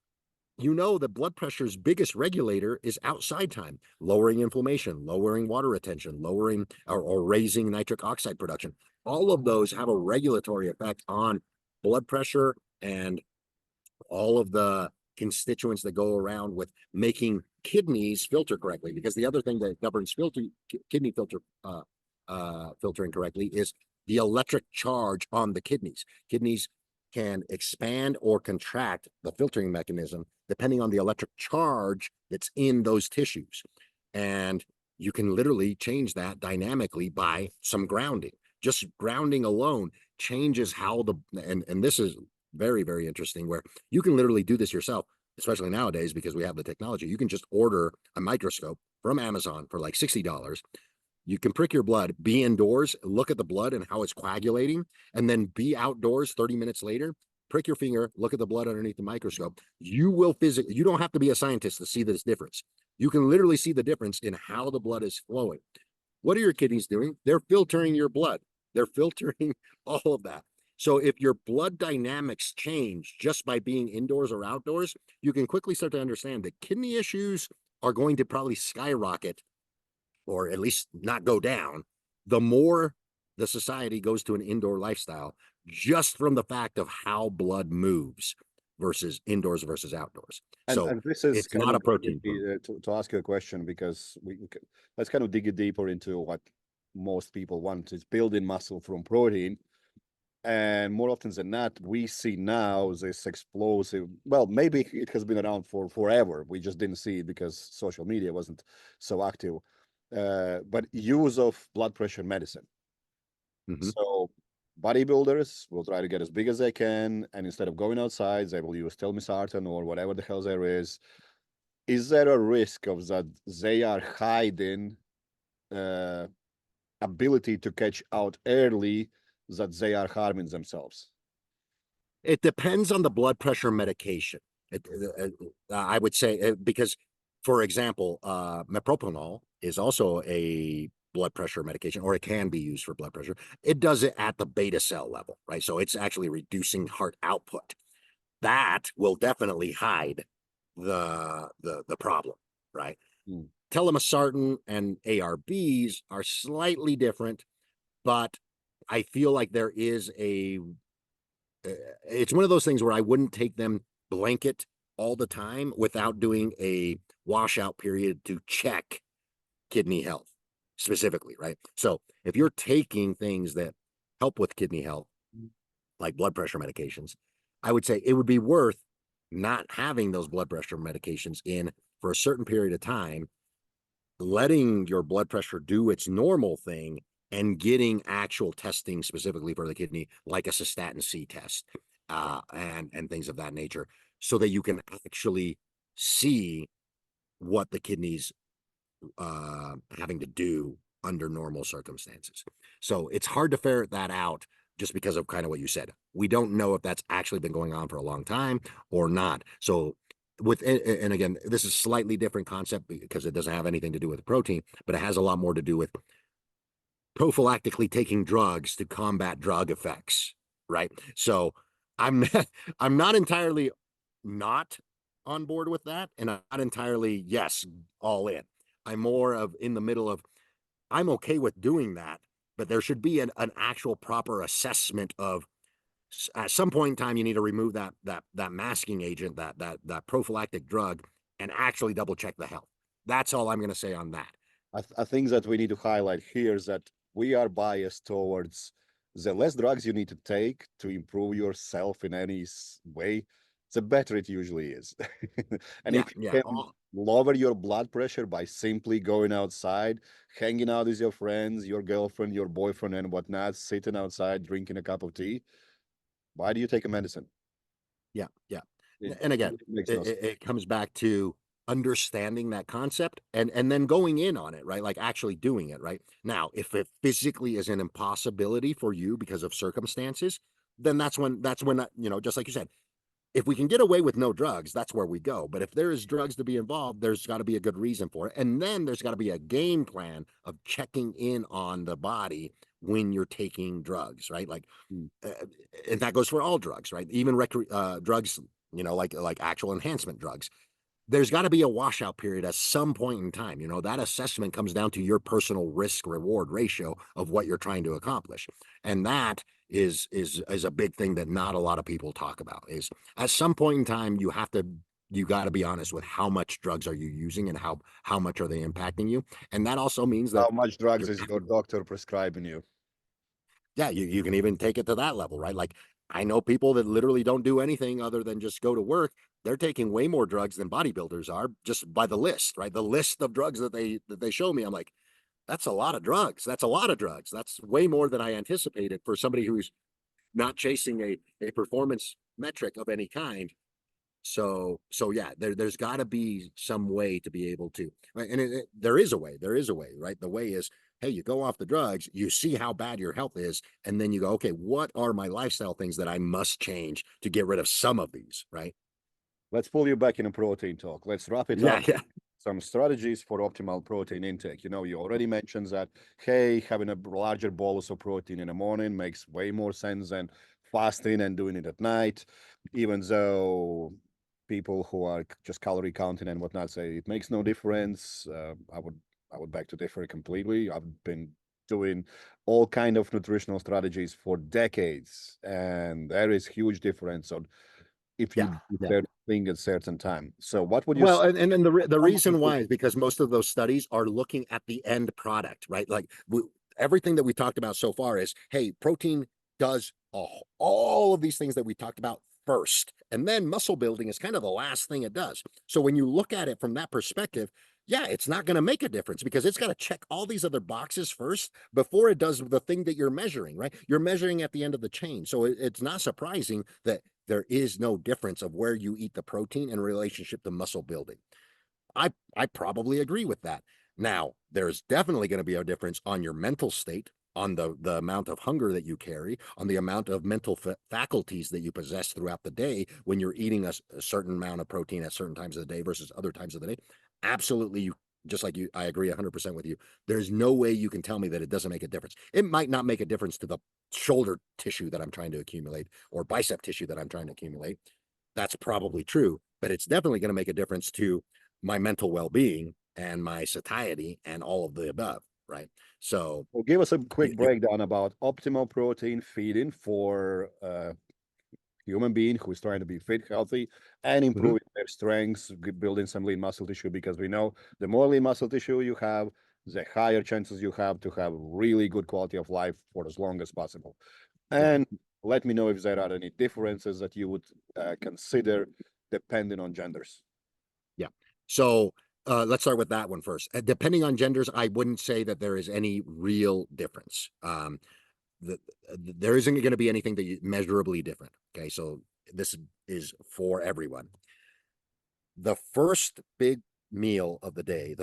you know that blood pressure's biggest regulator is outside time, lowering inflammation, lowering water retention, lowering or raising nitric oxide production. All of those have a regulatory effect on blood pressure and all of the constituents that go around with making kidneys filter correctly. Because the other thing that governs kidney filtering correctly is the electric charge on the kidneys. Kidneys can expand or contract the filtering mechanism depending on the electric charge that's in those tissues. And you can literally change that dynamically by some grounding. Just grounding alone changes how and this is very, very interesting, where you can literally do this yourself, especially nowadays because we have the technology. You can just order a microscope from Amazon for like $60. You can prick your blood, be indoors, look at the blood and how it's coagulating, and then be outdoors 30 minutes later, prick your finger, look at the blood underneath the microscope. You will physically, you don't have to be a scientist to see this difference. You can literally see the difference in how the blood is flowing. What are your kidneys doing? They're filtering your blood. They're filtering all of that. So if your blood dynamics change just by being indoors or outdoors, you can quickly start to understand that kidney issues are going to probably skyrocket, or at least not go down, the more the society goes to an indoor lifestyle, just from the fact of how blood moves versus indoors versus outdoors. And this is it's not a protein. To ask you a question, because let's kind of dig it deeper into what most people want, is building muscle from protein. And more often than not, we see now this explosive, well, maybe it has been around for forever. We just didn't see it because social media wasn't so active. But use of blood pressure medicine. So bodybuilders will try to get as big as they can, and instead of going outside, they will use telmisartan or whatever the hell there is. Is there a risk of that they are hiding ability to catch out early, that they are harming themselves? It depends on the blood pressure medication. I would say, because, for example, metoprolol is also a blood pressure medication, or it can be used for blood pressure. It does it at the beta cell level, right? So it's actually reducing heart output. That will definitely hide the problem, right? Telmisartan and ARBs are slightly different, but I feel like there is it's one of those things where I wouldn't take them blanket all the time without doing a washout period to check kidney health specifically, right? So if you're taking things that help with kidney health, like blood pressure medications, I would say it would be worth not having those blood pressure medications in for a certain period of time, letting your blood pressure do its normal thing, and getting actual testing specifically for the kidney, like a cystatin C test, and things of that nature, so that you can actually see what the kidneys having to do under normal circumstances. So it's hard to ferret that out just because of kind of what you said. We don't know if that's actually been going on for a long time or not. So and again, this is a slightly different concept because it doesn't have anything to do with protein, but it has a lot more to do with prophylactically taking drugs to combat drug effects, right? So I'm not entirely not on board with that, and I'm not entirely yes, all in. I'm more of in the middle of, I'm okay with doing that, but there should be an actual proper assessment of at some point in time you need to remove that masking agent, that prophylactic drug, and actually double check the health. That's all I'm going to say on that. I think that we need to highlight here is that we are biased towards the less drugs you need to take to improve yourself in any way, the better it usually is. And if you can lower your blood pressure by simply going outside, hanging out with your friends, your girlfriend, your boyfriend, and whatnot, sitting outside, drinking a cup of tea, why do you take a medicine? Yeah. And again, it comes back to understanding that concept and then going in on it, right? Like actually doing it, right? Now, if it physically is an impossibility for you because of circumstances, then that's when, just like you said, if we can get away with no drugs, that's where we go. But if there is drugs to be involved, there's got to be a good reason for it. And then there's got to be a game plan of checking in on the body when you're taking drugs, right? Like, and that goes for all drugs, right? Even drugs, like actual enhancement drugs. There's got to be a washout period at some point in time. That assessment comes down to your personal risk reward ratio of what you're trying to accomplish. And that is a big thing that not a lot of people talk about. Is at some point in time you got to be honest with how much drugs are you using and how much are they impacting you. And that also means that how much drugs is your doctor prescribing you? Yeah, you can even take it to that level, right? Like I know people that literally don't do anything other than just go to work. They're taking way more drugs than bodybuilders are just by the list, right? The list of drugs that they show me, I'm like, that's a lot of drugs. That's a lot of drugs. That's way more than I anticipated for somebody who's not chasing a performance metric of any kind. So yeah, there's got to be some way to be able to, right? And there is a way, right? The way is, hey, you go off the drugs, you see how bad your health is, and then you go, okay, what are my lifestyle things that I must change to get rid of some of these, right? Let's pull you back in a protein talk. Let's wrap it up. Yeah. Some strategies for optimal protein intake. You already mentioned that, hey, having a larger bolus of protein in the morning makes way more sense than fasting and doing it at night, even though people who are just calorie counting and whatnot say it makes no difference. I would beg to differ completely. I've been doing all kind of nutritional strategies for decades, and there is huge difference on if you do certain thing at certain time. So what would you say? And then the reason why is because most of those studies are looking at the end product, right? Like everything that we talked about so far is, hey, protein does all of these things that we talked about first, and then muscle building is kind of the last thing it does. So when you look at it from that perspective, yeah, it's not going to make a difference because it's got to check all these other boxes first before it does the thing that you're measuring, right? You're measuring at the end of the chain. So it's not surprising that there is no difference of where you eat the protein in relationship to muscle building. I probably agree with that. Now, there's definitely going to be a difference on your mental state, on the amount of hunger that you carry, on the amount of mental faculties that you possess throughout the day when you're eating a certain amount of protein at certain times of the day versus other times of the day. Absolutely, just like you, I agree 100% with you. There's no way you can tell me that it doesn't make a difference. It might not make a difference to the shoulder tissue that I'm trying to accumulate or bicep tissue that I'm trying to accumulate. That's probably true, but it's definitely going to make a difference to my mental well-being and my satiety and all of the above, right? So well, give us a quick breakdown about optimal protein feeding for human being who is trying to be fit, healthy, and improving their strengths, building some lean muscle tissue, because we know the more lean muscle tissue you have, the higher chances you have to have really good quality of life for as long as possible. And let me know if there are any differences that you would consider depending on genders. Yeah. So let's start with that one first. Depending on genders, I wouldn't say that there is any real difference. There isn't going to be anything that measurably different. Okay, so this is for everyone. The first big meal of the day,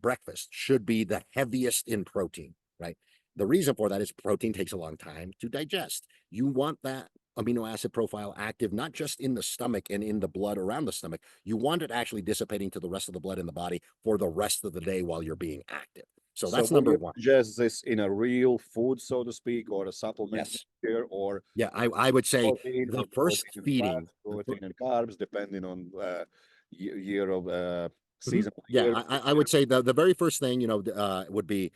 breakfast, should be the heaviest in protein, right? The reason for that is protein takes a long time to digest. You want that amino acid profile active, not just in the stomach and in the blood around the stomach. You want it actually dissipating to the rest of the blood in the body for the rest of the day while you're being active. So that's number one. Suggest this in a real food, so to speak, or a supplement here, or I would say the first feeding, protein and carbs, depending on year of season. I would say the very first thing would be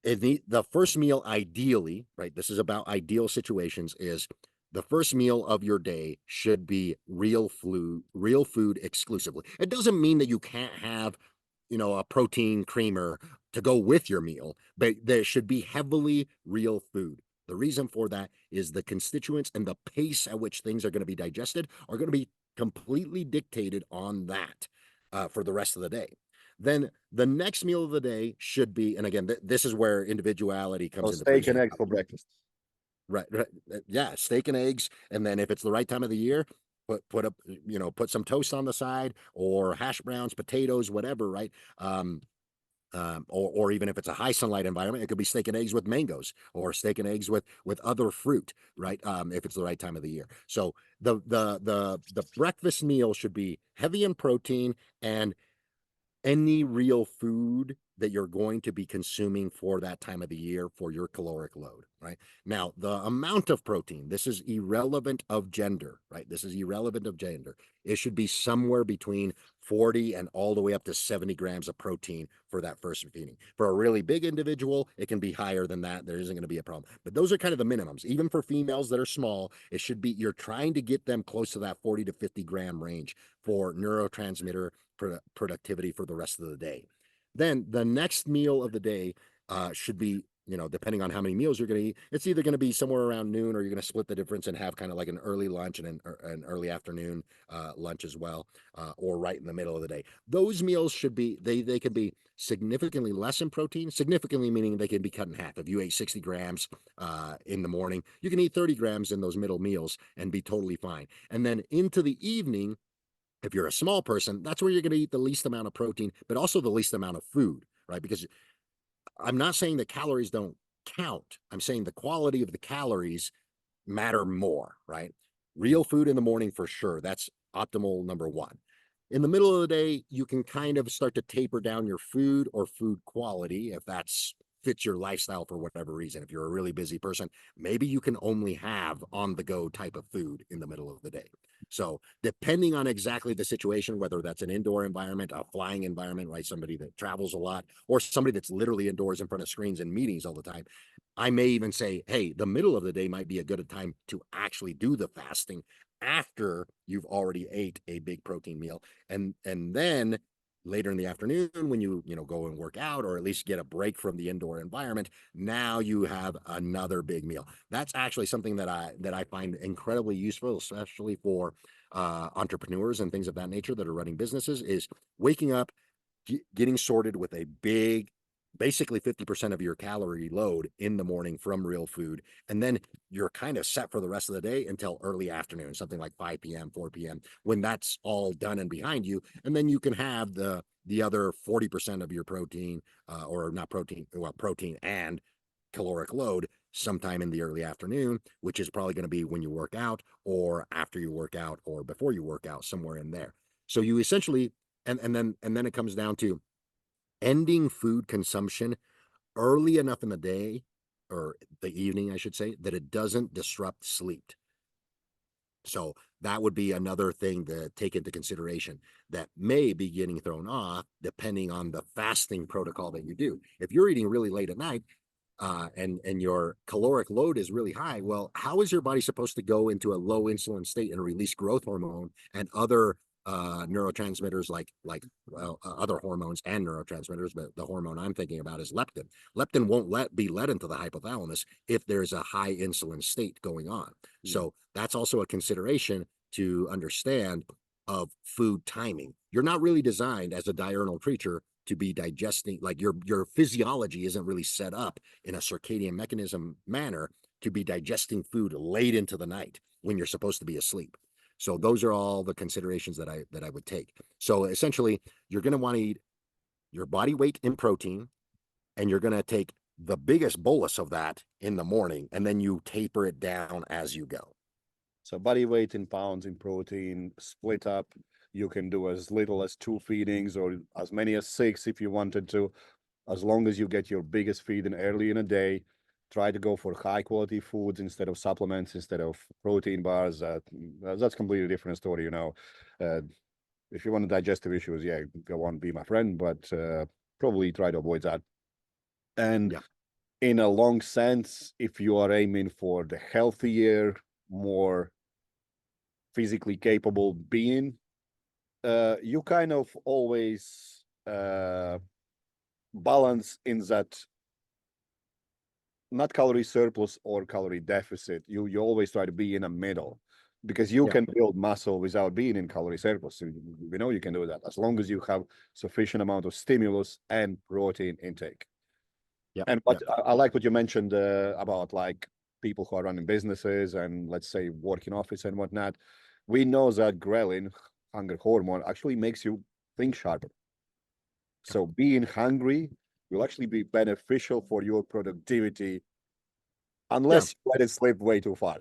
the first meal, ideally, right? This is about ideal situations. Is the first meal of your day should be real food exclusively. It doesn't mean that you can't have, a protein creamer to go with your meal, but there should be heavily real food. The reason for that is the constituents and the pace at which things are going to be digested are going to be completely dictated on that for the rest of the day. Then the next meal of the day should be, and again, this is where individuality comes into play. Steak and eggs for breakfast. Right. Yeah, steak and eggs, and then if it's the right time of the year, put some toast on the side, or hash browns, potatoes, whatever, right? Or even if it's a high sunlight environment, it could be steak and eggs with mangoes, or steak and eggs with other fruit, right? If it's the right time of the year. So the breakfast meal should be heavy in protein and any real food that you're going to be consuming for that time of the year for your caloric load, right? Now, the amount of protein, this is irrelevant of gender, right? This is irrelevant of gender. It should be somewhere between 40 and all the way up to 70 grams of protein for that first feeding. For a really big individual, it can be higher than that. There isn't going to be a problem. But those are kind of the minimums. Even for females that are small, it should be, you're trying to get them close to that 40 to 50 gram range for neurotransmitter productivity for the rest of the day. Then the next meal of the day should be, depending on how many meals you're going to eat, it's either going to be somewhere around noon, or you're going to split the difference and have kind of like an early lunch and an early afternoon lunch as well, or right in the middle of the day. Those meals should be, they can be significantly less in protein, significantly meaning they can be cut in half. If you ate 60 grams in the morning, you can eat 30 grams in those middle meals and be totally fine. And then into the evening, if you're a small person, that's where you're going to eat the least amount of protein, but also the least amount of food, right? Because I'm not saying that calories don't count. I'm saying the quality of the calories matter more, right? Real food in the morning for sure. That's optimal number one. In the middle of the day, you can kind of start to taper down your food or food quality if that's fits your lifestyle for whatever reason. If you're a really busy person, maybe you can only have on the go type of food in the middle of the day. So depending on exactly the situation, whether that's an indoor environment, a flying environment, right? Somebody that travels a lot, or somebody that's literally indoors in front of screens and meetings all the time, I may even say, hey, the middle of the day might be a good time to actually do the fasting after you've already ate a big protein meal. And then later in the afternoon, when you go and work out, or at least get a break from the indoor environment, now you have another big meal. That's actually something that I find incredibly useful, especially for entrepreneurs and things of that nature that are running businesses, is waking up, getting sorted with a big, basically 50% of your calorie load in the morning from real food. And then you're kind of set for the rest of the day until early afternoon, something like 5 p.m., 4 p.m., when that's all done and behind you. And then you can have the other 40% of your protein, or not protein, well, protein and caloric load sometime in the early afternoon, which is probably going to be when you work out, or after you work out, or before you work out, somewhere in there. So you essentially, and then it comes down to ending food consumption early enough in the day, or the evening, I should say, that it doesn't disrupt sleep. So that would be another thing to take into consideration that may be getting thrown off depending on the fasting protocol that you do. If you're eating really late at night, and your caloric load is really high, well, how is your body supposed to go into a low insulin state and release growth hormone and other neurotransmitters, like other hormones and neurotransmitters? But the hormone I'm thinking about is leptin. Leptin won't be led into the hypothalamus if there's a high insulin state going on. So that's also a consideration to understand of food timing. You're not really designed as a diurnal creature to be digesting, like your physiology isn't really set up in a circadian mechanism manner to be digesting food late into the night when you're supposed to be asleep. So those are all the considerations that I would take. So essentially, you're going to want to eat your body weight in protein, and you're going to take the biggest bolus of that in the morning, and then you taper it down as you go. So body weight in pounds in protein, split up. You can do as little as 2 feedings or as many as 6 if you wanted to, as long as you get your biggest feed in early in the day. Try to go for high quality foods instead of supplements, instead of protein bars. That's a completely different story, if you want digestive issues, yeah, go on, be my friend, but probably try to avoid that. And Yeah. in a long sense, if you are aiming for the healthier, more physically capable being, you kind of always balance in that not calorie surplus or calorie deficit. You always try to be in the middle, because you can build muscle without being in calorie surplus. We know you can do that as long as you have sufficient amount of stimulus and protein intake. And what I like what you mentioned about like people who are running businesses and let's say working office and whatnot. We know that ghrelin, hunger hormone, actually makes you think sharper. So being hungry will actually be beneficial for your productivity, unless you let it slip way too far.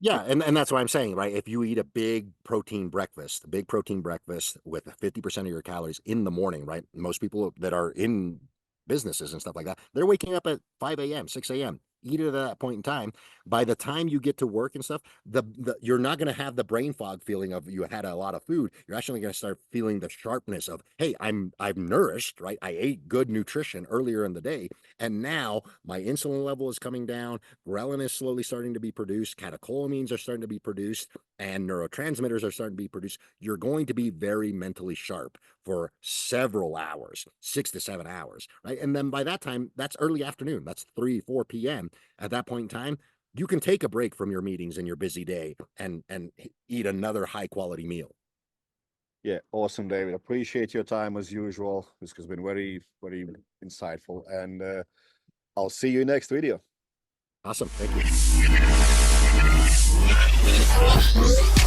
Yeah, and that's what I'm saying, right? If you eat a big protein breakfast with 50% of your calories in the morning, right? Most people that are in businesses and stuff like that, they're waking up at 5 a.m., 6 a.m. Eat it at that point in time. By the time you get to work and stuff, you're not going to have the brain fog feeling of you had a lot of food. You're actually going to start feeling the sharpness of, hey, I'm nourished, right? I ate good nutrition earlier in the day, and now my insulin level is coming down. Ghrelin is slowly starting to be produced. Catecholamines are starting to be produced, and neurotransmitters are starting to be produced. You're going to be very mentally sharp for several hours, 6 to 7 hours, right? And then by that time, that's early afternoon. That's 3, 4 p.m. At that point in time, you can take a break from your meetings and your busy day and eat another high quality meal. Yeah, awesome, David. Appreciate your time as usual. This has been very, very insightful. And I'll see you next video. Awesome. Thank you.